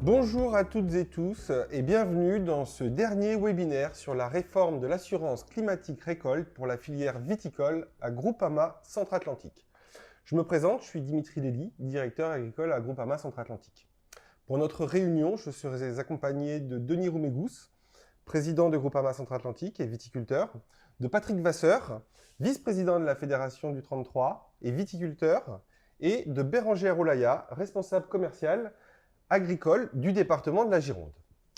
Bonjour à toutes et tous et bienvenue dans ce dernier webinaire sur la réforme de l'assurance climatique récolte pour la filière viticole à Groupama Centre-Atlantique. Je me présente, je suis Dimitri Lély, directeur agricole à Groupama Centre-Atlantique. Pour notre réunion, je serai accompagné de Denis Roumégous, président de Groupama Centre-Atlantique et viticulteur, de Patrick Vasseur, vice-président de la Fédération du 33 et viticulteur, et de Bérangère Olaya, responsable commercial agricole du département de la Gironde.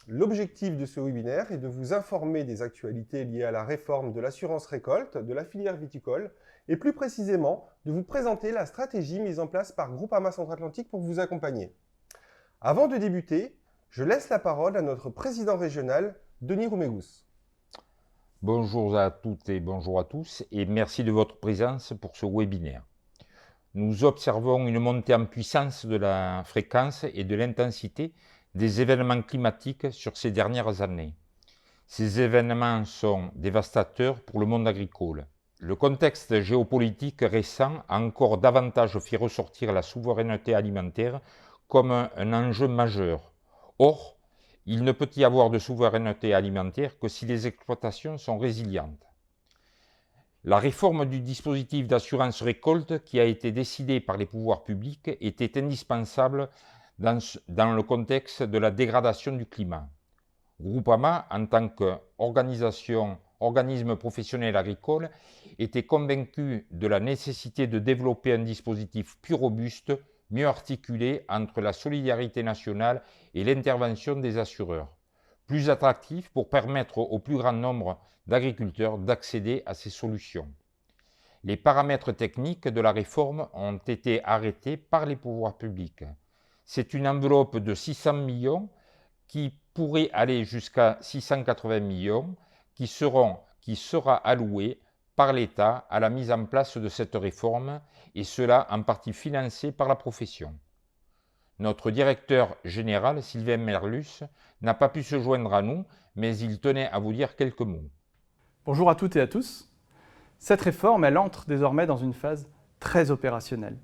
L'objectif de ce webinaire est de vous informer des actualités liées à la réforme de l'assurance récolte de la filière viticole et plus précisément de vous présenter la stratégie mise en place par Groupama Centre-Atlantique pour vous accompagner. Avant de débuter, je laisse la parole à notre président régional, Denis Roumégous. Bonjour à toutes et bonjour à tous et merci de votre présence pour ce webinaire. Nous observons une montée en puissance de la fréquence et de l'intensité des événements climatiques sur ces dernières années. Ces événements sont dévastateurs pour le monde agricole. Le contexte géopolitique récent a encore davantage fait ressortir la souveraineté alimentaire comme un enjeu majeur. Or, il ne peut y avoir de souveraineté alimentaire que si les exploitations sont résilientes. La réforme du dispositif d'assurance récolte qui a été décidée par les pouvoirs publics était indispensable dans le contexte de la dégradation du climat. Groupama, en tant qu'organisme professionnel agricole, était convaincu de la nécessité de développer un dispositif plus robuste, mieux articulé entre la solidarité nationale et l'intervention des assureurs, plus attractif pour permettre au plus grand nombre d'agriculteurs d'accéder à ces solutions. Les paramètres techniques de la réforme ont été arrêtés par les pouvoirs publics. C'est une enveloppe de 600 millions qui pourrait aller jusqu'à 680 millions qui sera allouée par l'État à la mise en place de cette réforme et cela en partie financé par la profession. Notre directeur général, Sylvain Merlus, n'a pas pu se joindre à nous, mais il tenait à vous dire quelques mots. Bonjour à toutes et à tous. Cette réforme, elle entre désormais dans une phase très opérationnelle.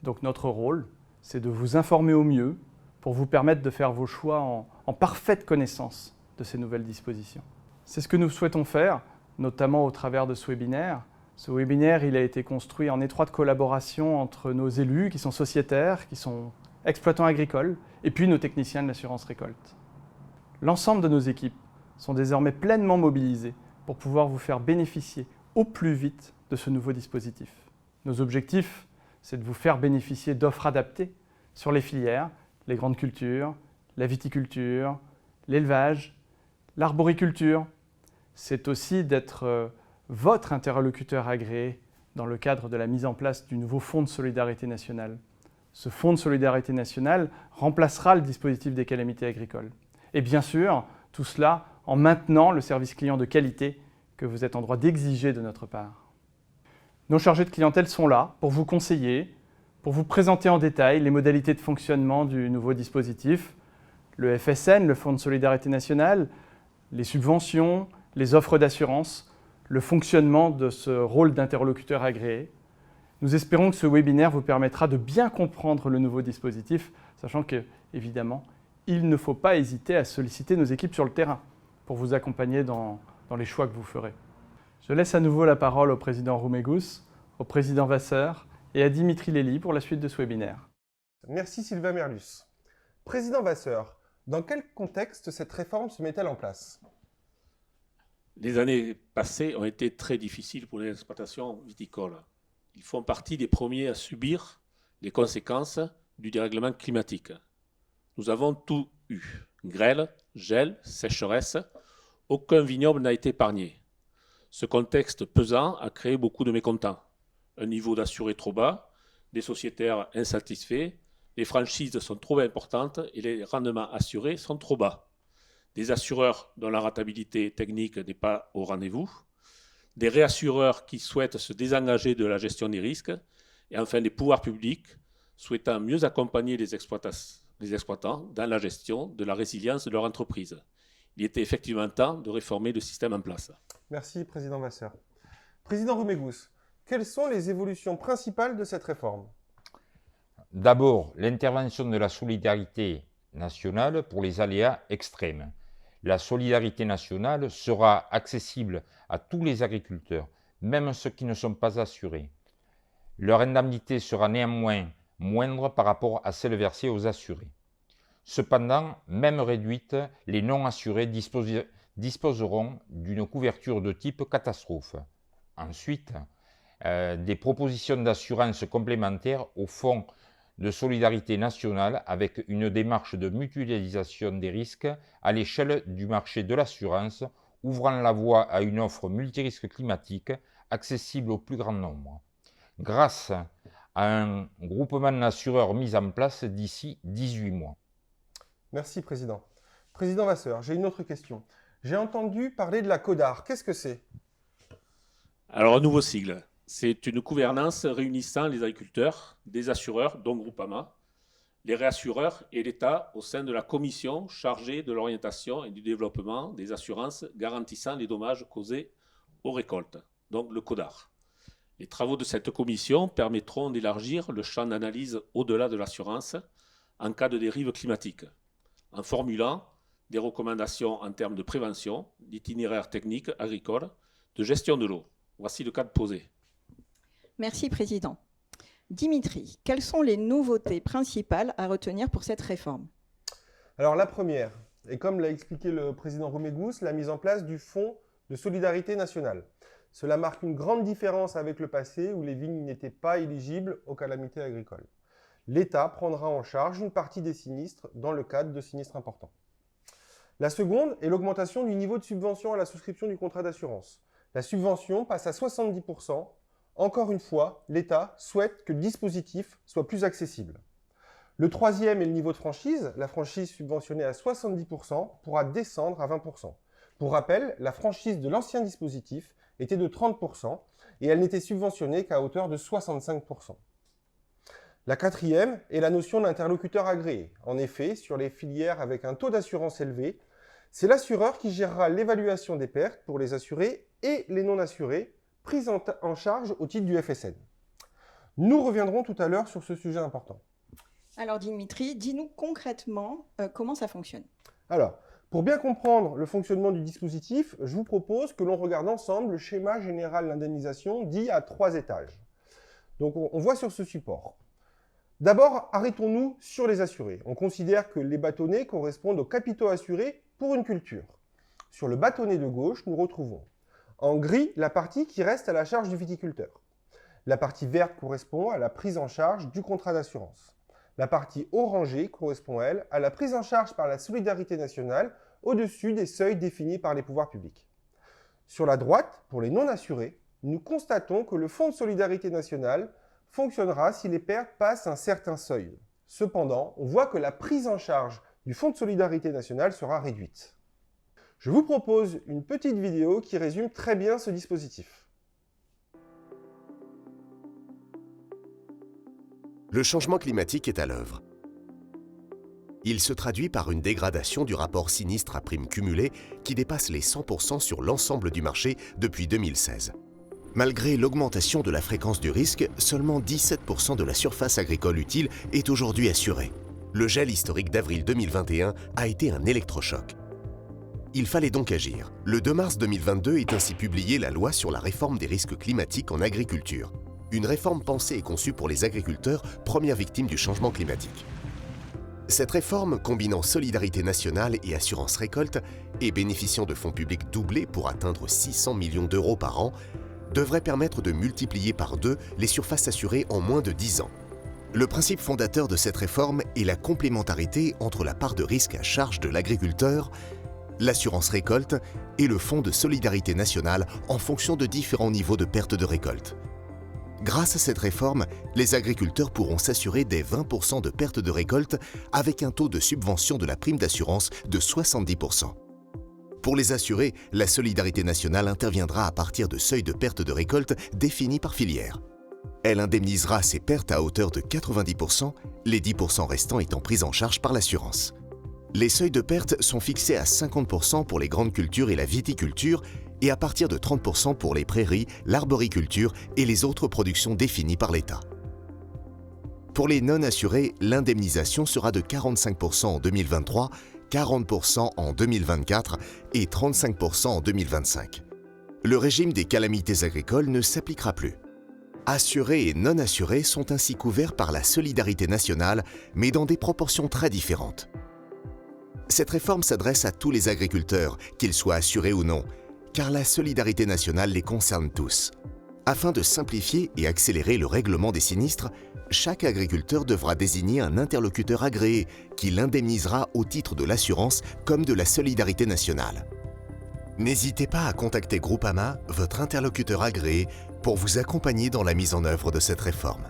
Donc notre rôle, c'est de vous informer au mieux pour vous permettre de faire vos choix en parfaite connaissance de ces nouvelles dispositions. C'est ce que nous souhaitons faire, notamment au travers de ce webinaire. Ce webinaire, il a été construit en étroite collaboration entre nos élus qui sont sociétaires, qui sont exploitants agricoles, et puis nos techniciens de l'assurance récolte. L'ensemble de nos équipes sont désormais pleinement mobilisées pour pouvoir vous faire bénéficier au plus vite de ce nouveau dispositif. Nos objectifs, c'est de vous faire bénéficier d'offres adaptées sur les filières, les grandes cultures, la viticulture, l'élevage, l'arboriculture. C'est aussi d'être votre interlocuteur agréé dans le cadre de la mise en place du nouveau Fonds de solidarité nationale. Ce Fonds de solidarité nationale remplacera le dispositif des calamités agricoles. Et bien sûr, tout cela en maintenant le service client de qualité que vous êtes en droit d'exiger de notre part. Nos chargés de clientèle sont là pour vous conseiller, pour vous présenter en détail les modalités de fonctionnement du nouveau dispositif, le FSN, le Fonds de solidarité nationale, les subventions, les offres d'assurance, le fonctionnement de ce rôle d'interlocuteur agréé. Nous espérons que ce webinaire vous permettra de bien comprendre le nouveau dispositif, sachant que, évidemment, il ne faut pas hésiter à solliciter nos équipes sur le terrain pour vous accompagner dans les choix que vous ferez. Je laisse à nouveau la parole au président Roumégous, au président Vasseur et à Dimitri Lély pour la suite de ce webinaire. Merci Sylvain Merlus. Président Vasseur, dans quel contexte cette réforme se met-elle en place ? Les années passées ont été très difficiles pour les exploitations viticoles. Ils font partie des premiers à subir les conséquences du dérèglement climatique. Nous avons tout eu. Grêle, gel, sécheresse, aucun vignoble n'a été épargné. Ce contexte pesant a créé beaucoup de mécontents. Un niveau d'assurés trop bas, des sociétaires insatisfaits, les franchises sont trop importantes et les rendements assurés sont trop bas. Des assureurs dont la rentabilité technique n'est pas au rendez-vous, des réassureurs qui souhaitent se désengager de la gestion des risques, et enfin des pouvoirs publics souhaitant mieux accompagner les exploitants dans la gestion de la résilience de leur entreprise. Il était effectivement temps de réformer le système en place. Merci, Président Vasseur. Président Roumégous, quelles sont les évolutions principales de cette réforme ? D'abord, l'intervention de la solidarité nationale pour les aléas extrêmes. La solidarité nationale sera accessible à tous les agriculteurs, même ceux qui ne sont pas assurés. Leur indemnité sera néanmoins moindre par rapport à celle versée aux assurés. Cependant, même réduite, les non-assurés disposeront d'une couverture de type catastrophe. Ensuite, des propositions d'assurance complémentaires au Fonds de solidarité nationale avec une démarche de mutualisation des risques à l'échelle du marché de l'assurance, ouvrant la voie à une offre multirisque climatique accessible au plus grand nombre, grâce à un groupement d'assureurs mis en place d'ici 18 mois. Merci, Président. Président Vasseur, j'ai une autre question. J'ai entendu parler de la CODAR. Qu'est-ce que c'est? Alors, un nouveau sigle. C'est une gouvernance réunissant les agriculteurs, des assureurs, dont Groupama, les réassureurs et l'État au sein de la commission chargée de l'orientation et du développement des assurances garantissant les dommages causés aux récoltes, donc le CODAR. Les travaux de cette commission permettront d'élargir le champ d'analyse au-delà de l'assurance en cas de dérive climatique, en formulant des recommandations en termes de prévention, d'itinéraires techniques agricoles, de gestion de l'eau. Voici le cadre posé. Merci, Président. Dimitri, quelles sont les nouveautés principales à retenir pour cette réforme? Alors la première, et comme l'a expliqué le Président Romégous, la mise en place du Fonds de solidarité nationale. Cela marque une grande différence avec le passé où les vignes n'étaient pas éligibles aux calamités agricoles. L'État prendra en charge une partie des sinistres dans le cadre de sinistres importants. La seconde est l'augmentation du niveau de subvention à la souscription du contrat d'assurance. La subvention passe à 70%. Encore une fois, l'État souhaite que le dispositif soit plus accessible. Le troisième est le niveau de franchise. La franchise subventionnée à 70% pourra descendre à 20%. Pour rappel, la franchise de l'ancien dispositif était de 30% et elle n'était subventionnée qu'à hauteur de 65%. La quatrième est la notion d'interlocuteur agréé. En effet, sur les filières avec un taux d'assurance élevé, c'est l'assureur qui gérera l'évaluation des pertes pour les assurés et les non-assurés prise en charge au titre du FSN. Nous reviendrons tout à l'heure sur ce sujet important. Alors Dimitri, dis-nous concrètement comment ça fonctionne. Alors, pour bien comprendre le fonctionnement du dispositif, je vous propose que l'on regarde ensemble le schéma général d'indemnisation dit à 3 étages. Donc on voit sur ce support. D'abord, arrêtons-nous sur les assurés. On considère que les bâtonnets correspondent aux capitaux assurés pour une culture. Sur le bâtonnet de gauche, nous retrouvons en gris la partie qui reste à la charge du viticulteur. La partie verte correspond à la prise en charge du contrat d'assurance. La partie orangée correspond, elle, à la prise en charge par la solidarité nationale au-dessus des seuils définis par les pouvoirs publics. Sur la droite, pour les non-assurés, nous constatons que le Fonds de solidarité nationale fonctionnera si les pertes passent un certain seuil. Cependant, on voit que la prise en charge du Fonds de solidarité nationale sera réduite. Je vous propose une petite vidéo qui résume très bien ce dispositif. Le changement climatique est à l'œuvre. Il se traduit par une dégradation du rapport sinistre à prime cumulée qui dépasse les 100% sur l'ensemble du marché depuis 2016. Malgré l'augmentation de la fréquence du risque, seulement 17% de la surface agricole utile est aujourd'hui assurée. Le gel historique d'avril 2021 a été un électrochoc. Il fallait donc agir. Le 2 mars 2022 est ainsi publiée la loi sur la réforme des risques climatiques en agriculture. Une réforme pensée et conçue pour les agriculteurs, premières victimes du changement climatique. Cette réforme, combinant solidarité nationale et assurance récolte, et bénéficiant de fonds publics doublés pour atteindre 600 millions d'euros par an, devrait permettre de multiplier par 2 les surfaces assurées en moins de 10 ans. Le principe fondateur de cette réforme est la complémentarité entre la part de risque à charge de l'agriculteur, l'assurance récolte et le Fonds de solidarité nationale en fonction de différents niveaux de perte de récolte. Grâce à cette réforme, les agriculteurs pourront s'assurer des 20% de perte de récolte avec un taux de subvention de la prime d'assurance de 70%. Pour les assurés, la solidarité nationale interviendra à partir de seuils de perte de récolte définis par filière. Elle indemnisera ces pertes à hauteur de 90%, les 10% restants étant pris en charge par l'assurance. Les seuils de perte sont fixés à 50% pour les grandes cultures et la viticulture et à partir de 30% pour les prairies, l'arboriculture et les autres productions définies par l'État. Pour les non-assurés, l'indemnisation sera de 45% en 2023, 40% en 2024 et 35% en 2025. Le régime des calamités agricoles ne s'appliquera plus. Assurés et non-assurés sont ainsi couverts par la solidarité nationale, mais dans des proportions très différentes. Cette réforme s'adresse à tous les agriculteurs, qu'ils soient assurés ou non, car la solidarité nationale les concerne tous. Afin de simplifier et accélérer le règlement des sinistres, chaque agriculteur devra désigner un interlocuteur agréé qui l'indemnisera au titre de l'assurance comme de la solidarité nationale. N'hésitez pas à contacter Groupama, votre interlocuteur agréé, pour vous accompagner dans la mise en œuvre de cette réforme.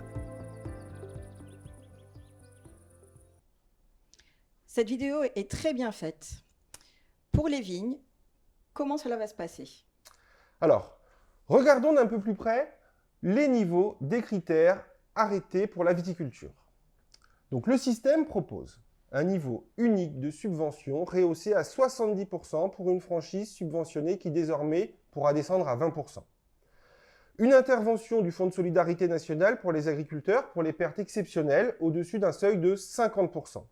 Cette vidéo est très bien faite. Pour les vignes, comment cela va se passer? Alors, regardons d'un peu plus près les niveaux des critères arrêtés pour la viticulture. Donc le système propose un niveau unique de subvention rehaussé à 70% pour une franchise subventionnée qui désormais pourra descendre à 20%. Une intervention du Fonds de solidarité nationale pour les agriculteurs pour les pertes exceptionnelles au-dessus d'un seuil de 50%.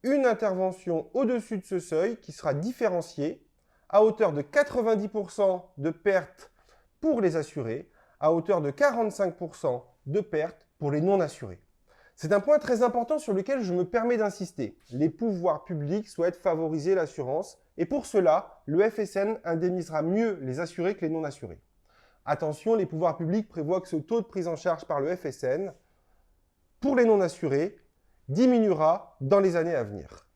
Une intervention au-dessus de ce seuil qui sera différenciée à hauteur de 90% de pertes pour les assurés, à hauteur de 45% de pertes pour les non-assurés. C'est un point très important sur lequel je me permets d'insister. Les pouvoirs publics souhaitent favoriser l'assurance et pour cela, le FSN indemnisera mieux les assurés que les non-assurés. Attention, les pouvoirs publics prévoient que ce taux de prise en charge par le FSN pour les non-assurés diminuera dans les années à venir.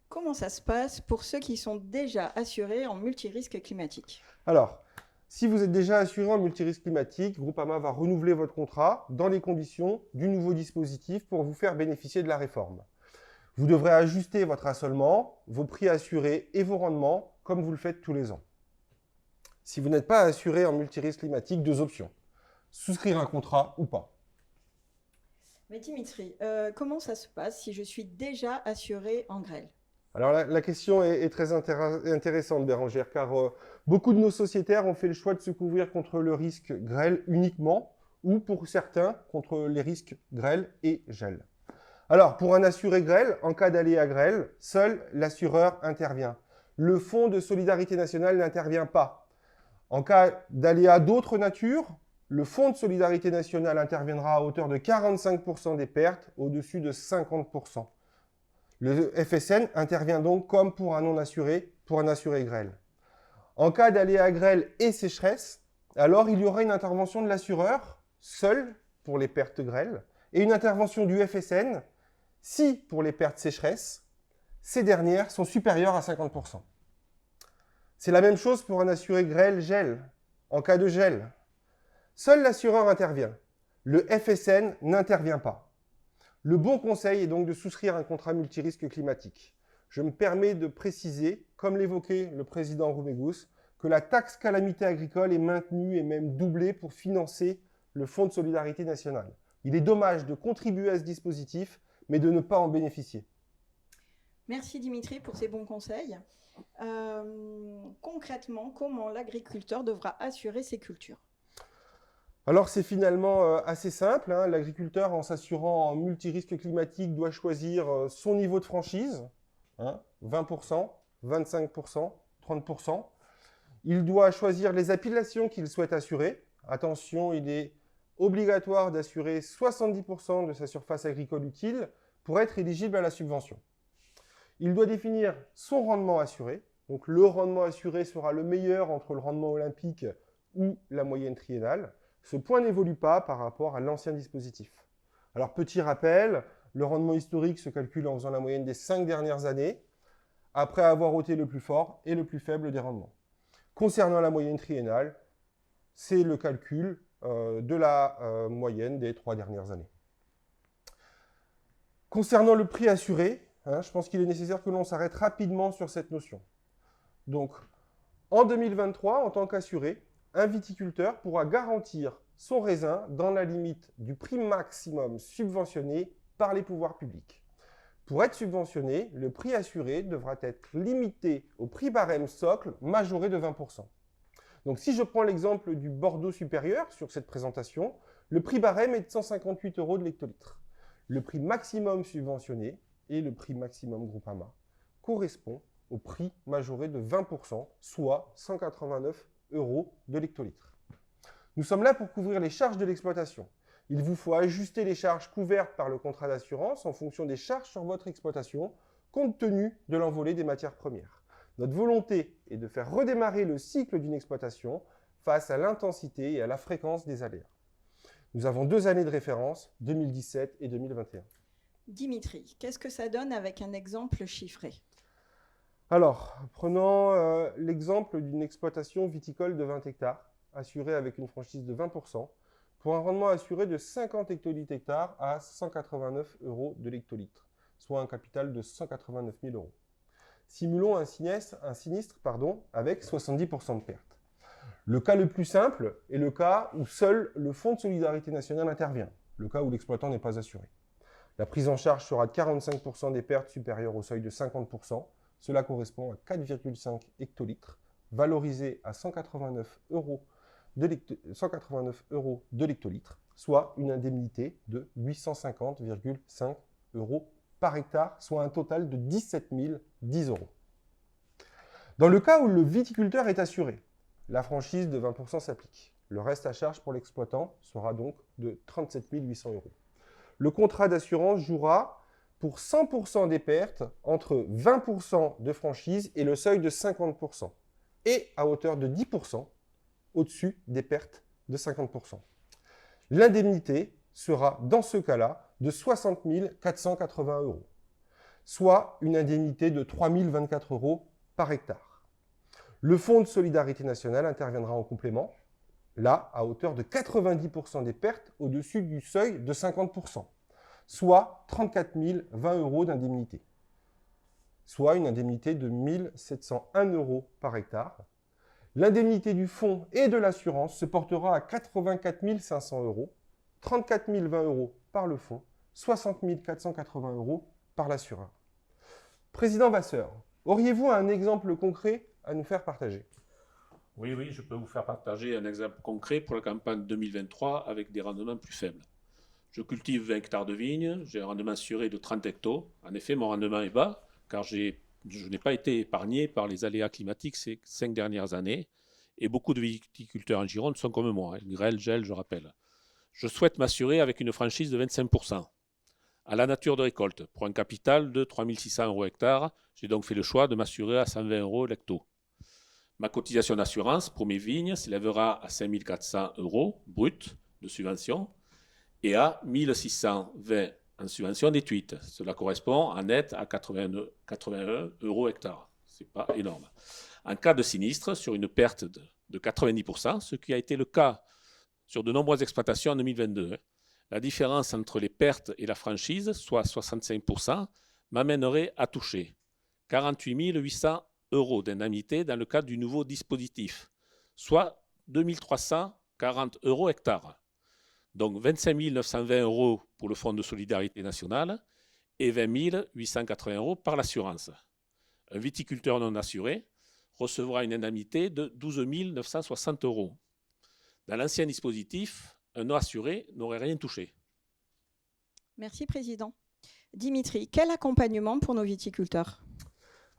Comment ça se passe pour ceux qui sont déjà assurés en multirisque climatique? Alors, si vous êtes déjà assuré en multirisque climatique, Groupama va renouveler votre contrat dans les conditions du nouveau dispositif pour vous faire bénéficier de la réforme. Vous devrez ajuster votre assolement, vos prix assurés et vos rendements comme vous le faites tous les ans. Si vous n'êtes pas assuré en multirisque climatique, deux options. Souscrire un contrat ou pas. Mais Dimitri, comment ça se passe si je suis déjà assuré en grêle? Alors la question est très intéressante, Bérangère, car beaucoup de nos sociétaires ont fait le choix de se couvrir contre le risque grêle uniquement, ou pour certains, contre les risques grêle et gel. Alors, pour un assuré grêle, en cas d'aléa grêle, seul l'assureur intervient. Le Fonds de solidarité nationale n'intervient pas. En cas d'aléa d'autre nature, le Fonds de solidarité nationale interviendra à hauteur de 45% des pertes, au-dessus de 50%. Le FSN intervient donc comme pour un non-assuré, pour un assuré grêle. En cas d'aléa grêle et sécheresse, alors il y aura une intervention de l'assureur, seul pour les pertes grêle, et une intervention du FSN, si pour les pertes sécheresse, ces dernières sont supérieures à 50%. C'est la même chose pour un assuré grêle-gel, en cas de gel. Seul l'assureur intervient. Le FSN n'intervient pas. Le bon conseil est donc de souscrire un contrat multirisque climatique. Je me permets de préciser, comme l'évoquait le président Roumégus, que la taxe calamité agricole est maintenue et même doublée pour financer le Fonds de solidarité nationale. Il est dommage de contribuer à ce dispositif, mais de ne pas en bénéficier. Merci Dimitri pour ces bons conseils. Concrètement, comment l'agriculteur devra assurer ses cultures? Alors c'est finalement assez simple. L'agriculteur, en s'assurant en multirisque climatique, doit choisir son niveau de franchise, 20%, 25%, 30%. Il doit choisir les appellations qu'il souhaite assurer. Attention, il est obligatoire d'assurer 70% de sa surface agricole utile pour être éligible à la subvention. Il doit définir son rendement assuré. Donc le rendement assuré sera le meilleur entre le rendement olympique ou la moyenne triennale. Ce point n'évolue pas par rapport à l'ancien dispositif. Alors petit rappel, le rendement historique se calcule en faisant la moyenne des 5 dernières années, après avoir ôté le plus fort et le plus faible des rendements. Concernant la moyenne triennale, c'est le calcul de la moyenne des 3 dernières années. Concernant le prix assuré, je pense qu'il est nécessaire que l'on s'arrête rapidement sur cette notion. Donc, en 2023, en tant qu'assuré, un viticulteur pourra garantir son raisin dans la limite du prix maximum subventionné par les pouvoirs publics. Pour être subventionné, le prix assuré devra être limité au prix barème socle majoré de 20%. Donc si je prends l'exemple du Bordeaux supérieur sur cette présentation, Le prix barème est de 158 € de l'hectolitre. Le prix maximum subventionné et le prix maximum Groupama correspond au prix majoré de 20%, soit 189 € de l'hectolitre. Nous sommes là pour couvrir les charges de l'exploitation. Il vous faut ajuster les charges couvertes par le contrat d'assurance en fonction des charges sur votre exploitation, compte tenu de l'envolée des matières premières. Notre volonté est de faire redémarrer le cycle d'une exploitation face à l'intensité et à la fréquence des aléas. Nous avons 2 années de référence, 2017 et 2021. Dimitri, qu'est-ce que ça donne avec un exemple chiffré? Alors, prenons l'exemple d'une exploitation viticole de 20 hectares, assurée avec une franchise de 20%, pour un rendement assuré de 50 hectolitres hectares à 189 € de l'hectolitre, soit un capital de 189 000 €. Simulons un sinistre avec 70% de pertes. Le cas le plus simple est le cas où seul le Fonds de solidarité nationale intervient, le cas où l'exploitant n'est pas assuré. La prise en charge sera de 45% des pertes supérieures au seuil de 50%. Cela correspond à 4,5 hectolitres, valorisés à 189 € de l'hectolitre, soit une indemnité de 850,5 € par hectare, soit un total de 17 010 €. Dans le cas où le viticulteur est assuré, la franchise de 20% s'applique. Le reste à charge pour l'exploitant sera donc de 37 800 €. Le contrat d'assurance jouera pour 100% des pertes entre 20% de franchise et le seuil de 50%, et à hauteur de 10% au-dessus des pertes de 50%. L'indemnité sera dans ce cas-là de 60 480 €, soit une indemnité de 3 024 € par hectare. Le Fonds de solidarité nationale interviendra en complément, là à hauteur de 90% des pertes au-dessus du seuil de 50%, soit 34 020 € d'indemnité, soit une indemnité de 1 701 € par hectare. L'indemnité du fonds et de l'assurance se portera à 84 500 €, 34 020 € par le fonds, 60 480 € par l'assureur. Président Vasseur, auriez-vous un exemple concret à nous faire partager? Oui, je peux vous faire partager un exemple concret pour la campagne 2023 avec des rendements plus faibles. Je cultive 20 hectares de vignes, j'ai un rendement assuré de 30 hectos. En effet, mon rendement est bas car je n'ai pas été épargné par les aléas climatiques ces 5 dernières années et beaucoup de viticulteurs en Gironde sont comme moi, grêle, gel, je rappelle. Je souhaite m'assurer avec une franchise de 25%. À la nature de récolte, pour un capital de 3 600 € hectare, j'ai donc fait le choix de m'assurer à 120 € l'hecto. Ma cotisation d'assurance pour mes vignes s'élèvera à 5 400 € brut de subvention et à 1 620 en subvention déduite. Cela correspond en net à 81 € hectare. Ce n'est pas énorme. En cas de sinistre, sur une perte de 90%, ce qui a été le cas sur de nombreuses exploitations en 2022, la différence entre les pertes et la franchise, soit 65%, m'amènerait à toucher 48 800 € d'indemnité dans le cadre du nouveau dispositif, soit 2 340 € hectare. Donc 25 920 € pour le Fonds de solidarité nationale et 20 880 € par l'assurance. Un viticulteur non assuré recevra une indemnité de 12 960 €. Dans l'ancien dispositif, un non assuré n'aurait rien touché. Merci, Président. Dimitri, quel accompagnement pour nos viticulteurs?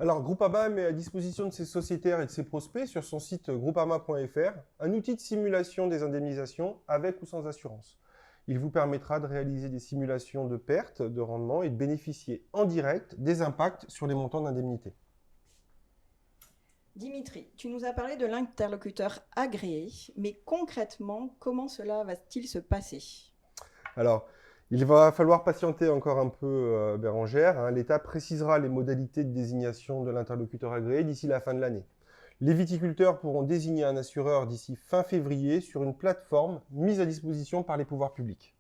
Alors, Groupama met à disposition de ses sociétaires et de ses prospects sur son site groupama.fr un outil de simulation des indemnisations avec ou sans assurance. Il vous permettra de réaliser des simulations de pertes de rendement et de bénéficier en direct des impacts sur les montants d'indemnité. Dimitri, tu nous as parlé de l'interlocuteur agréé, mais concrètement, comment cela va-t-il se passer? Alors, il va falloir patienter encore un peu, Bérangère. L'État précisera les modalités de désignation de l'interlocuteur agréé d'ici la fin de l'année. Les viticulteurs pourront désigner un assureur d'ici fin février sur une plateforme mise à disposition par les pouvoirs publics.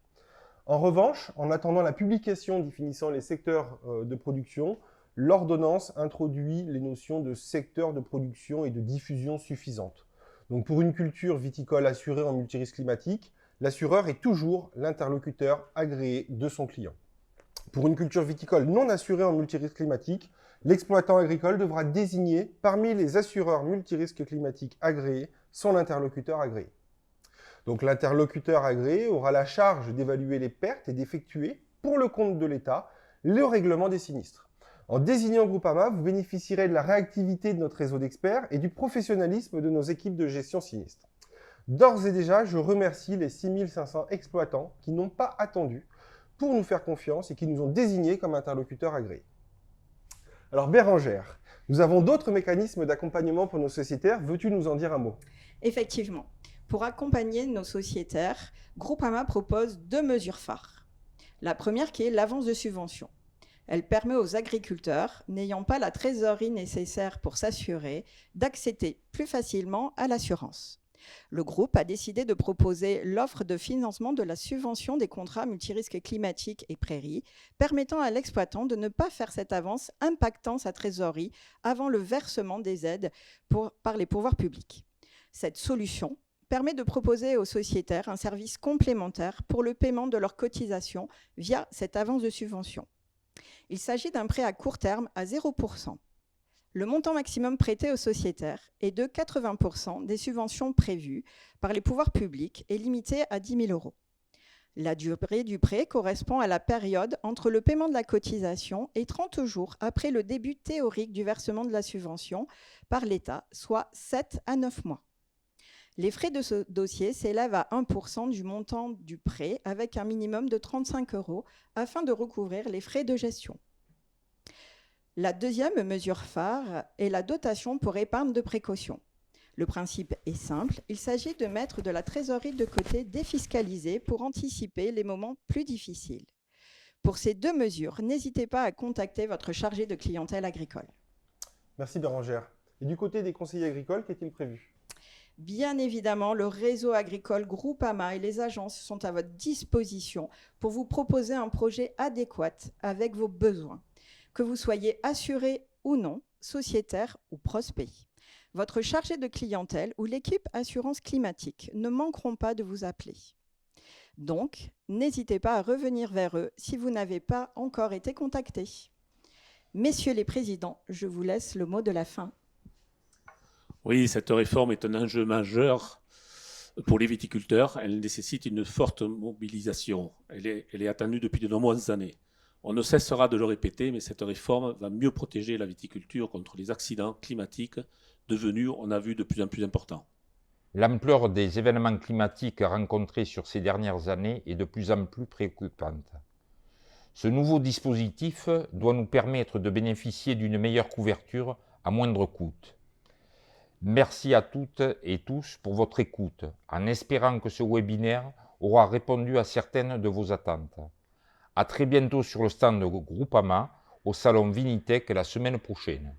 En revanche, en attendant la publication définissant les secteurs de production, l'ordonnance introduit les notions de secteur de production et de diffusion suffisante. Donc pour une culture viticole assurée en multirisque climatique, l'assureur est toujours l'interlocuteur agréé de son client. Pour une culture viticole non assurée en multirisque climatique, l'exploitant agricole devra désigner parmi les assureurs multirisques climatiques agréés son interlocuteur agréé. Donc l'interlocuteur agréé aura la charge d'évaluer les pertes et d'effectuer, pour le compte de l'État, le règlement des sinistres. En désignant Groupama, vous bénéficierez de la réactivité de notre réseau d'experts et du professionnalisme de nos équipes de gestion sinistre. D'ores et déjà, je remercie les 6500 exploitants qui n'ont pas attendu pour nous faire confiance et qui nous ont désignés comme interlocuteurs agréés. Alors Bérangère, nous avons d'autres mécanismes d'accompagnement pour nos sociétaires. Veux-tu nous en dire un mot? Effectivement, pour accompagner nos sociétaires, Groupama propose 2 mesures phares. La première qui est l'avance de subvention. Elle permet aux agriculteurs n'ayant pas la trésorerie nécessaire pour s'assurer d'accéder plus facilement à l'assurance. Le groupe a décidé de proposer l'offre de financement de la subvention des contrats multirisques climatiques et prairies, permettant à l'exploitant de ne pas faire cette avance impactant sa trésorerie avant le versement des aides par les pouvoirs publics. Cette solution permet de proposer aux sociétaires un service complémentaire pour le paiement de leurs cotisations via cette avance de subvention. Il s'agit d'un prêt à court terme à 0%. Le montant maximum prêté aux sociétaires est de 80% des subventions prévues par les pouvoirs publics et limité à 10 000 €. La durée du prêt correspond à la période entre le paiement de la cotisation et 30 jours après le début théorique du versement de la subvention par l'État, soit 7 à 9 mois. Les frais de ce dossier s'élèvent à 1% du montant du prêt avec un minimum de 35 € afin de recouvrir les frais de gestion. La deuxième mesure phare est la dotation pour épargne de précaution. Le principe est simple, il s'agit de mettre de la trésorerie de côté défiscalisée pour anticiper les moments plus difficiles. Pour ces 2 mesures, n'hésitez pas à contacter votre chargé de clientèle agricole. Merci Bérangère. Et du côté des conseillers agricoles, qu'est-il prévu? Bien évidemment, le réseau agricole Groupama et les agences sont à votre disposition pour vous proposer un projet adéquat avec vos besoins. Que vous soyez assuré ou non, sociétaire ou prospect. Votre chargé de clientèle ou l'équipe assurance climatique ne manqueront pas de vous appeler. Donc, n'hésitez pas à revenir vers eux si vous n'avez pas encore été contacté. Messieurs les présidents, je vous laisse le mot de la fin. Oui, cette réforme est un enjeu majeur pour les viticulteurs. Elle nécessite une forte mobilisation. Elle est attendue depuis de nombreuses années. On ne cessera de le répéter, mais cette réforme va mieux protéger la viticulture contre les accidents climatiques devenus, on a vu, de plus en plus importants. L'ampleur des événements climatiques rencontrés sur ces dernières années est de plus en plus préoccupante. Ce nouveau dispositif doit nous permettre de bénéficier d'une meilleure couverture à moindre coût. Merci à toutes et tous pour votre écoute, en espérant que ce webinaire aura répondu à certaines de vos attentes. À très bientôt sur le stand de Groupama au salon Vinitec la semaine prochaine.